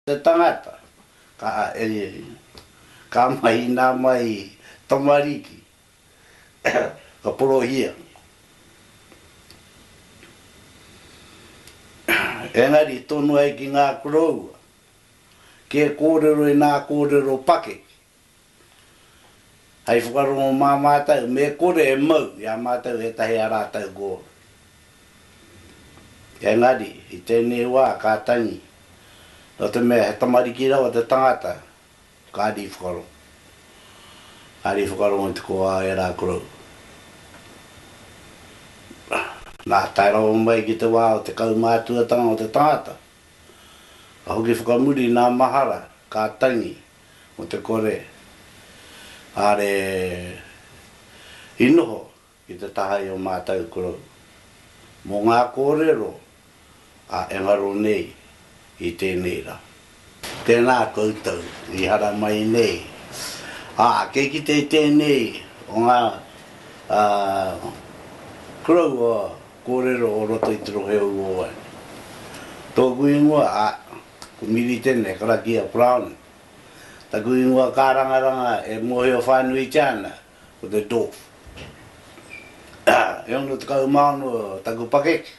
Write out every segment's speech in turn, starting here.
te tangata ka ka mai na mai tamariki ka porohia engari tonu ai ki ngā kuroua ke kōrero e nā kōrero pake hai whakarongo mā mātau me kore e mau ia mātau he tahi a rātau kōra engari i tēnei wā ka tangi no te mea he tamariki rawa te tangata ka adi whakarongo ari whakarongo i te koa e rā kurou nā tai rawa mai ki te wā o te kaumātuatanga o te tangata a hoki whakamuri nā mahara ka tangi o te kore are inoho i te tahai o mātau kurou mō ngā kōrero a engaro nei i tēnei rā tēnā koutou i hara mai nei kei ki te tēnei o ngā kurau o kōrero o roto i te rohe o ai tōku ingoa ko miri tēnei karakia Brown taku ingoa kārangaranga e mohe o whānui tiana o te Dorf e ono te kau maono taku pakeke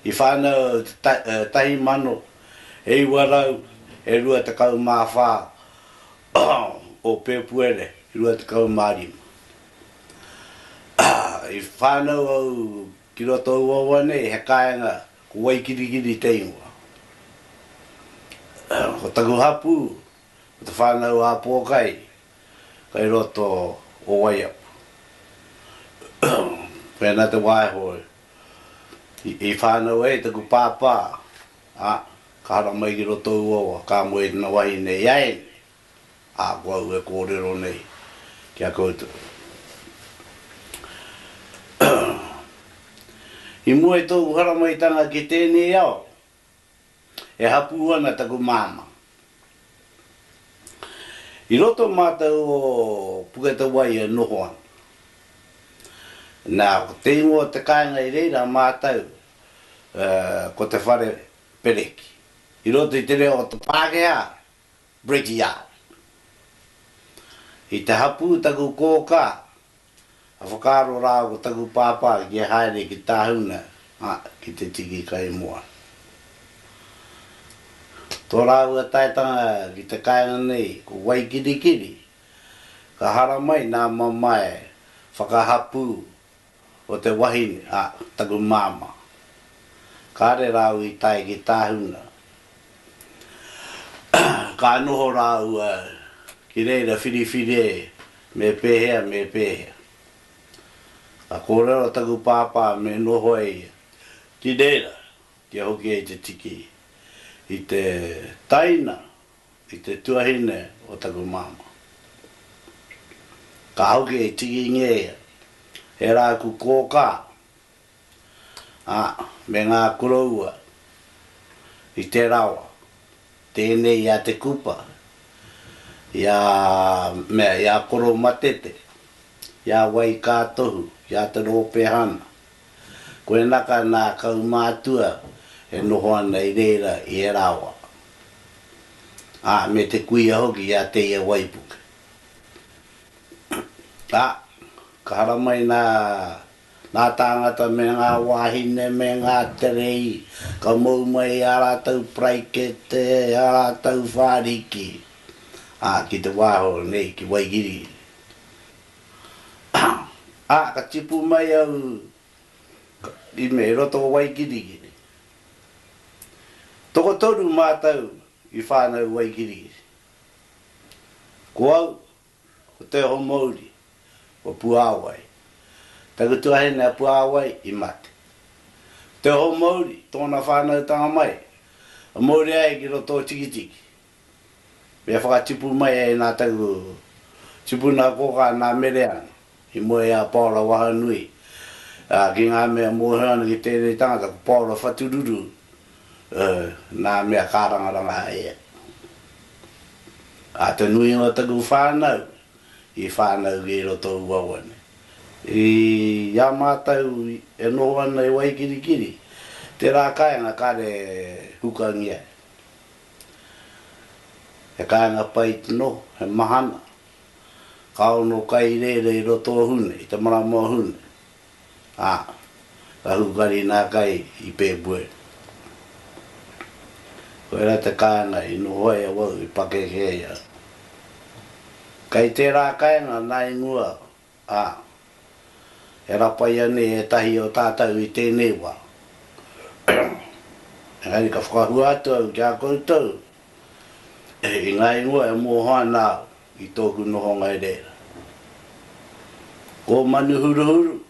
i whānau tahi mano e iwarau e rua te kau mawhā o Pepuere i rua te kau marima i whānau au ki roto ua nei he kāinga ko waikirikiri te ingoa ko taku hapu o te whānau a pōkai kai roto o Waiapu pēnā te waihoi i whānau e taku pāpā ka hara mai ki roto ua ka moe na wahi nei aene kua ue kōrero nei kia koutou i mua i tōku haramaitanga ki tēnei au e hapu ana taku māma i roto mātou o Puketa Wai e noho ana nā ko te ingoa te kāinga i reira mātou ko te whare pereki i roto i te reo o te Pākehā Breakyard i te hapu taku kōka a whakaro rā ko taku pāpā ki haere ki tāhuna ki te tiki kai moa tō rāua taitanga ki te kāinga nei ko waikirikiri ka hara mai nā mamae whakahapu o te wahine taku māma kāre rāu i tai ki tāhuna ka noho rāua ki reira whiriwhire me pēhea a kōrero taku pāpā me noho e ki reira ki hoki e te tiki i te taina i te tuahine o taku māma ka hoki e tiki ngea he rā ku kōka me ngā kuroua i te rawa tēnei ia te kupa ia koro matete ia wai kātohu ia te rōpehana koe naka nā kaumātua e noho ana i reira i e rawa me te kuia hoki ia te ia waipuke ka hara mai nā tāngata me ngā wahine me ngā terei ka mau mai a rātau praikete a rātau whāriki ki te wāho nei ki Waikiri ka tipu mai au i me roto o Waikiri toko toru mātau i whānau Waikiri ko au o te ho Māori o Puāwai taku tuahine a Puāwai i mate te ho Māori tōna whānau tanga mai a Māori ai ki roto o tikitiki me whakatipu mai e nā taku tipu nā koka nā mereana i moe a Paula Wahanui ki ngā mea moheana ki tēnei tangata ko Paula Whatururu nā mea kārangaranga e te nui o taku whānau i whānau ki roto uawane i ia mātau e noho ana i Waikirikiri te rā kāinga kare hukangia he kāinga pai tino, he mahana. Ka ono kai rere I roto hune, I te marama hune. Ka hukari nā kai I pēpue. Koe rā te kāinga I no hoi a wau I pakekea. Kai te rā kāinga nā ingua, he rapai ane e tahi o tātau I tēnei wā. Ngāi ka whakahua atu au kia koutou. I ngā ingua e mō hoa nāu I tōku noho ngai reira. Ko manu huru huru,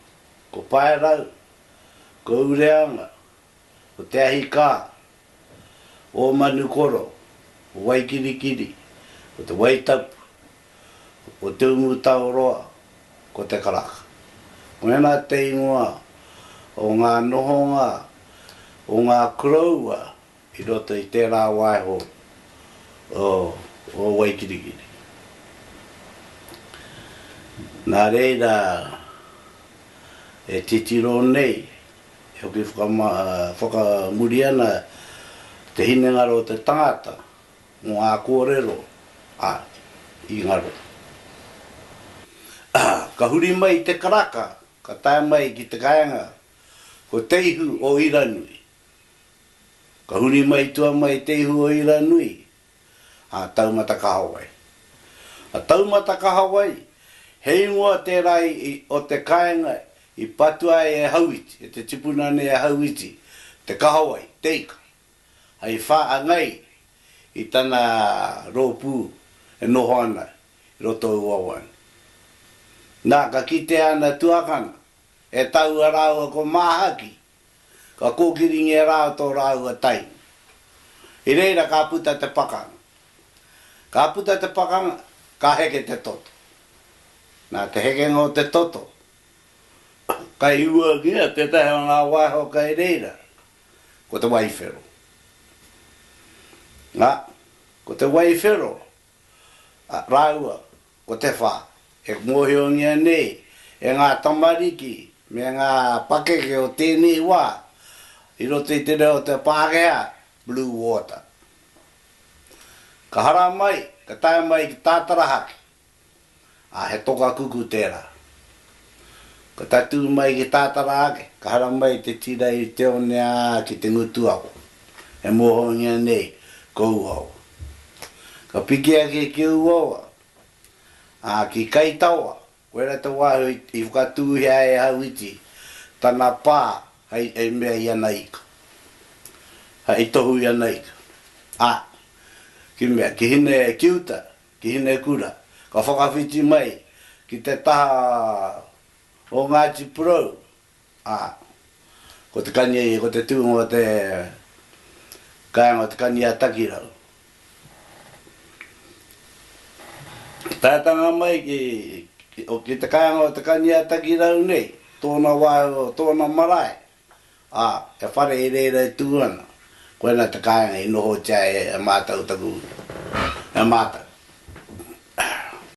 ko pae rau, ko ureanga, ko te ahi kā, o manu koro, o waikirikiri, ko te waitapu, ko te umu tauroa, ko te karaka. Koena te ingoa o ngā nohonga, o ngā kuraua, I roto I tērā waiho o waikirikiri. Nā reira e titiro nei, e hoki whakamuriana te hinengaro o te tangata, o ngā kōrero, I ngaro. Ka huri mai te karaka, ka tae mai ki te kāinga, ko teihu o Iranui. Ka huri mai tua mai teihu o Iranui, taumata ka Hawai. Taumata ka Hawai, hei ngoa te rai o te kāinga I patua e hauiti, e te tipunane e hauiti, te ka Hawai, teika. Hei wha angai I tana rōpū e noho ana I roto uawani. Nā ka kite ana tuakana, e tau a rāua ko māhaki, ka kōkiringi e rāu tō rāua tai. I reira ka puta te pakanga. Ka puta te pakanga, ka heke te toto. Nā te heke ngō te toto, ka iua kia te tahe o ngā waiho ka I reira, ko te waiwhero. Nā, ko te waiwhero, rāua, ko te whā. E mōhiongia nei, e ngā tamariki, me ngā pakeke o tēnei wā, I roto I te reo te Pākehā, Blue Water. Ka hara mai, ka tae mai ki tātarahaki, he toka kuku tērā. Ka tatu mai ki tātarahaki, ka hara mai te tira I te onea ki te ngutuawa. E mōhiongia nei, kou au. Ka pikia ki uawa, ki kaitaua, koera te wahu I whakatūhia e hauiti, tana pā, hei mea I ana ika. Hei tohu I ana ika. Ki mea, ki hine e kiuta, ki hine e kura, ka whakawhiti mai, ki te taha o Ngāti Porou, ko te kani, ko te tūngo te kāinga o te kani a Takirau. Tātanga mai ki te kāinga o te kani a Takirau nei, tōna waiho, tōna marae, e whare I reira I tūana, koena te kāinga I noho tia e mātau taku, e mātau.